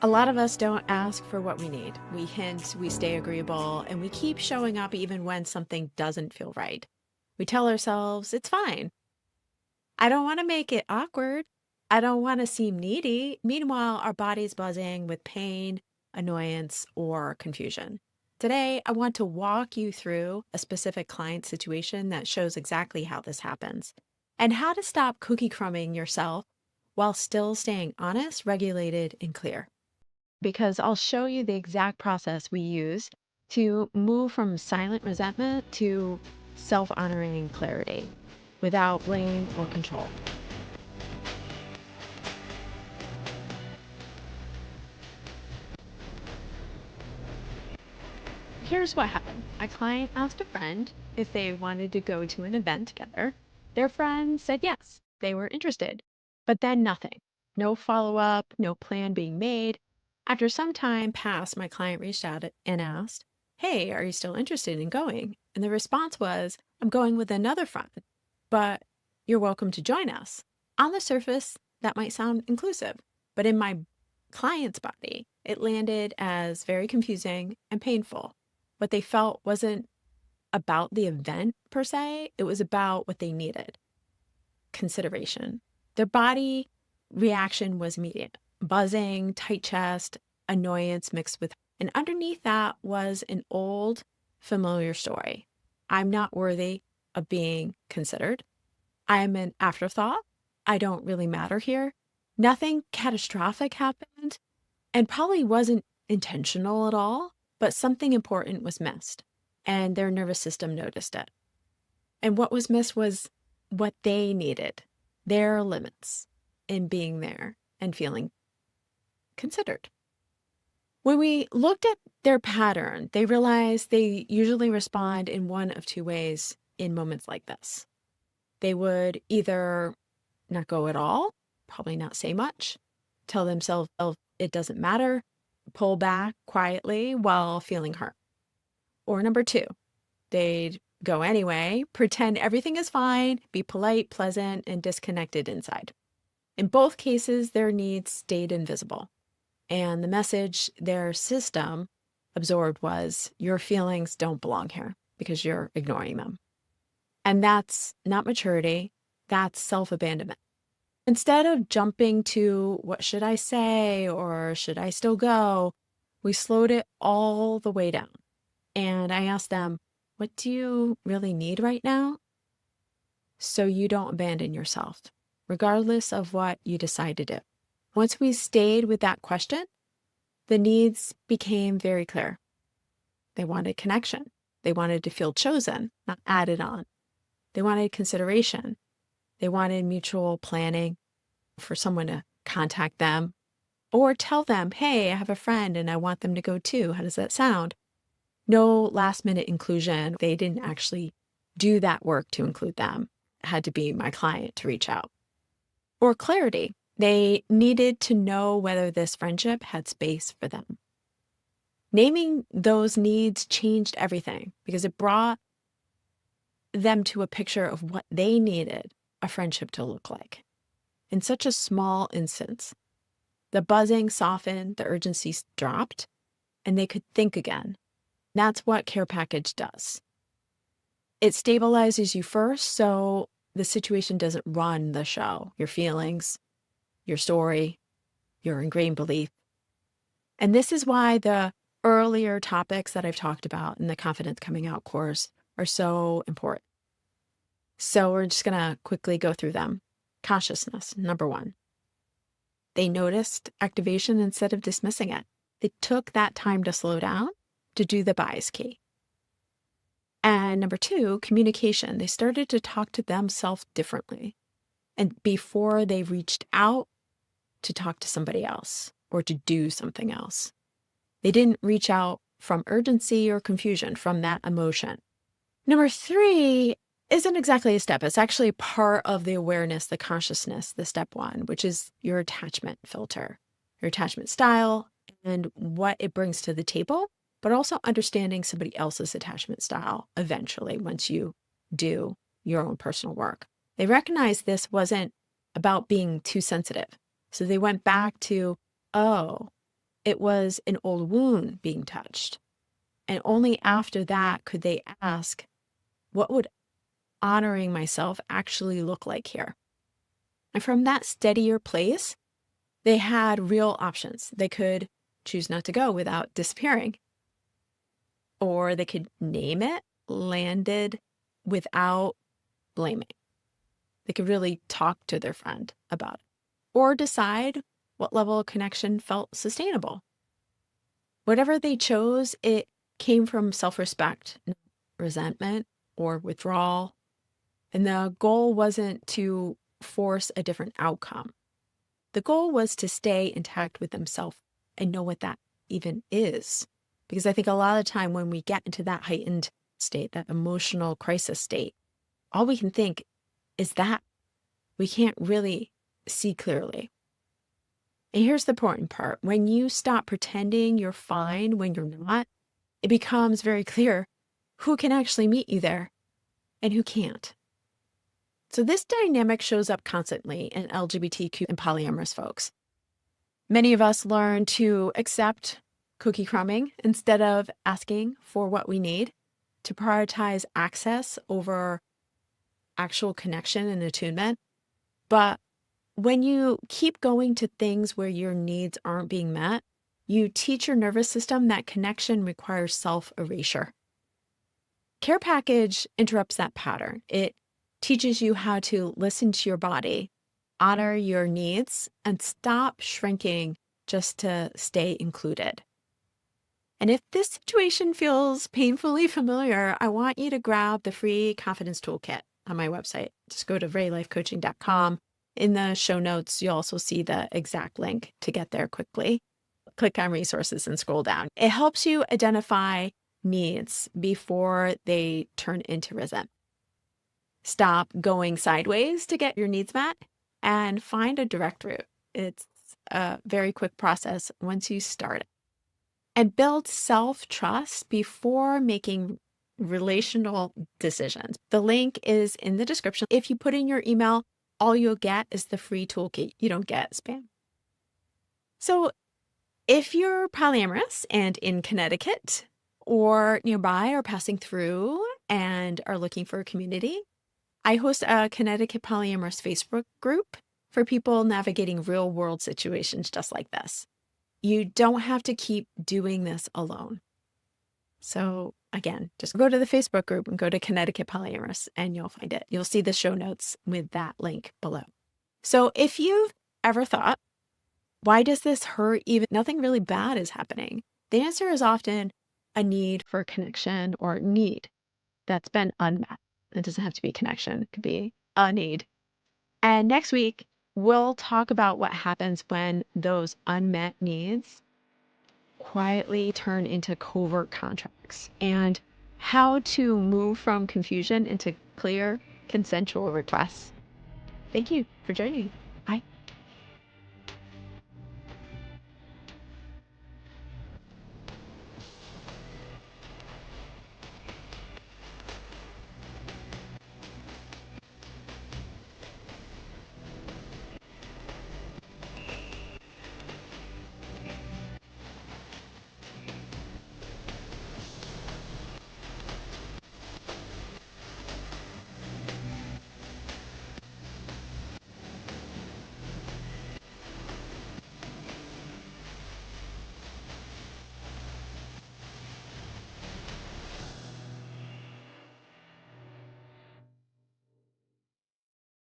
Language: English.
A lot of us don't ask for what we need. We hint, we stay agreeable, and we keep showing up even when something doesn't feel right. We tell ourselves, it's fine. I don't want to make it awkward. I don't want to seem needy. Meanwhile, our body's buzzing with pain, annoyance, or confusion. Today, I want to walk you through a specific client situation that shows exactly how this happens and how to stop cookie crumbing yourself while still staying honest, regulated, and clear. Because I'll show you the exact process we use to move from silent resentment to self honoring clarity without blame or control. Here's what happened. A client asked a friend if they wanted to go to an event together. Their friend said yes, they were interested, but then nothing. No follow up, no plan being made. After some time passed, my client reached out and asked, "Hey, are you still interested in going?" And the response was, "I'm going with another friend, but you're welcome to join us." On the surface, that might sound inclusive, but in my client's body, it landed as very confusing and painful. What they felt wasn't about the event per se, it was about what they needed: consideration. Their body reaction was immediate: buzzing, tight chest, annoyance mixed with, and underneath that was an old, familiar story. I'm not worthy of being considered. I'm an afterthought. I don't really matter here. Nothing catastrophic happened and probably wasn't intentional at all, but something important was missed, and their nervous system noticed it. And what was missed was what they needed, their limits in being there and feeling considered. When we looked at their pattern, they realized they usually respond in one of two ways in moments like this. They would either not go at all, probably not say much, tell themselves, "Oh, it doesn't matter," pull back quietly while feeling hurt. Or number two, they'd go anyway, pretend everything is fine, be polite, pleasant, and disconnected inside. In both cases, their needs stayed invisible. And the message their system absorbed was, your feelings don't belong here because you're ignoring them. And that's not maturity, that's self-abandonment. Instead of jumping to, what should I say, or should I still go, we slowed it all the way down. And I asked them, what do you really need right now? So you don't abandon yourself, regardless of what you decide to do. Once we stayed with that question, the needs became very clear. They wanted connection. They wanted to feel chosen, not added on. They wanted consideration. They wanted mutual planning for someone to contact them or tell them, "Hey, I have a friend and I want them to go too. How does that sound?" No last minute inclusion. They didn't actually do that work to include them. It had to be my client to reach out. Or clarity. They needed to know whether this friendship had space for them. Naming those needs changed everything because it brought them to a picture of what they needed a friendship to look like. In such a small instance, the buzzing softened, the urgency dropped, and they could think again. That's what Care Package does. It stabilizes you first so the situation doesn't run the show, your feelings, your story, your ingrained belief. And this is why the earlier topics that I've talked about in the Confidence Coming Out course are so important. So we're just going to quickly go through them. Consciousness, number one. They noticed activation instead of dismissing it. They took that time to slow down to do the bias key. And number two, communication. They started to talk to themselves differently. And before they reached out to talk to somebody else or to do something else, they didn't reach out from urgency or confusion, from that emotion. Number three isn't exactly a step. It's actually part of the awareness, the consciousness, the step one, which is your attachment filter, your attachment style, and what it brings to the table, but also understanding somebody else's attachment style eventually once you do your own personal work. They recognized this wasn't about being too sensitive. So they went back to, oh, it was an old wound being touched. And only after that could they ask, what would honoring myself actually look like here? And from that steadier place, they had real options. They could choose not to go without disappearing, or they could name it, landed without blaming. They could really talk to their friend about it, or decide what level of connection felt sustainable. Whatever they chose, it came from self-respect, not resentment or withdrawal. And the goal wasn't to force a different outcome. The goal was to stay intact with themselves and know what that even is. Because I think a lot of the time when we get into that heightened state, that emotional crisis state, all we can think is that. We can't really see clearly. And here's the important part. When you stop pretending you're fine when you're not, it becomes very clear who can actually meet you there and who can't. So this dynamic shows up constantly in LGBTQ and polyamorous folks. Many of us learn to accept cookie crumbing instead of asking for what we need, to prioritize access over actual connection and attunement. But when you keep going to things where your needs aren't being met, you teach your nervous system that connection requires self-erasure. Care package interrupts that pattern. It teaches you how to listen to your body, honor your needs, and stop shrinking just to stay included. And if this situation feels painfully familiar, I want you to grab the free confidence toolkit on my website. Just go to raylifecoaching.com. In the show notes, you'll also see the exact link to get there quickly. Click on resources and scroll down. It helps you identify needs before they turn into resentment. Stop going sideways to get your needs met and find a direct route. It's a very quick process once you start it. And build self-trust before making relational decisions. The link is in the description. If you put in your email, all you'll get is the free toolkit. You don't get spam. So if you're polyamorous and in Connecticut or nearby or passing through and are looking for a community, I host a Connecticut polyamorous Facebook group for people navigating real world situations just like this. You don't have to keep doing this alone. So again, just go to the Facebook group and go to Connecticut Polyamorous and you'll find it. You'll see the show notes with that link below. So if you've ever thought, why does this hurt even? Nothing really bad is happening. The answer is often a need for connection or need that's been unmet. It doesn't have to be connection. It could be a need. And next week, we'll talk about what happens when those unmet needs quietly turn into covert contracts and how to move from confusion into clear, consensual requests. Thank you for joining me.